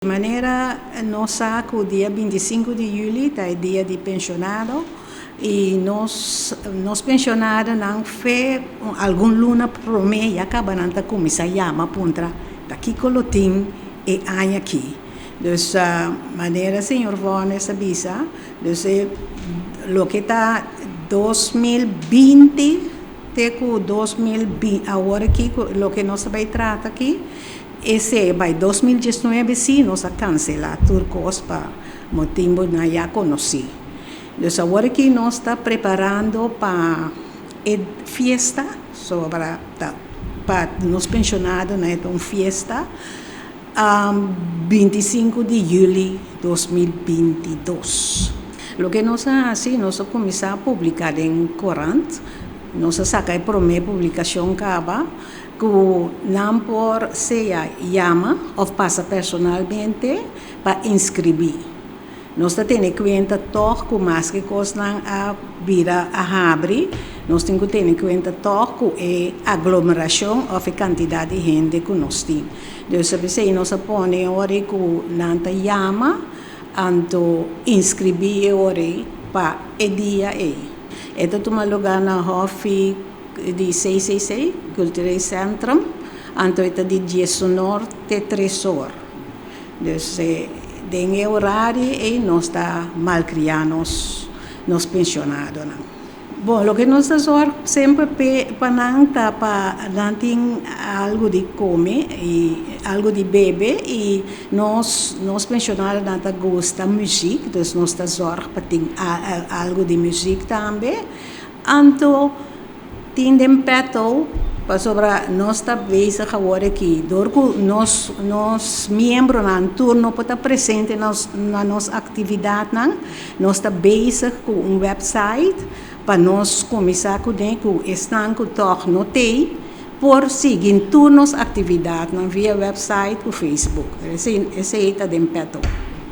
De maneira, nós que o dia 25 de julho é dia de pensionado e nós pensionados não fez algum luna por mim e acaba não tá começar a chamar para daqui colotim e aí aqui. Então, maneira senhor Vanessa avisa, então, o que está 2020 até 2020 agora aqui, o que nós vai tratar aqui. Esse vai 2019 sim, nós cancelar turcos para motivo não já conheci. Então agora que nós está preparando para a festa sobre para nos pensionados, né, uma festa 25 de julho de 2022. O que nós assim, nós começamos a publicar em Corante, nós saca a primeira publicação acaba que não por se llama ou passa personalmente para inscrever. Nós temos que ter todo que mais que coisa a vira a abrir, nós temos que ter conta todo que é aglomeração ou a quantidade de gente que nós temos. Então, se nós põe hora que não llama, então inscrever hora para o dia é. Ito toma lugar na Hofi di 666, Cultural Centrum, anto ito di 10 norte 3 horas. Então, tem horário e nós está malcriados, nós pensionados. Bom, o que nós fazemos sempre para não ter algo de comer e algo de beber e nós pensionados não gostamos de música, então nós fazemos para ter algo de música também. Então, tindem perto para sobre nós está bezig agora aqui, dorco nós membros na turno para estar presente na nossa atividade, nós está bezig com website para nós começar com que estão com torno tem por seguir turnos atividade via website ou Facebook. Esse é o tempo.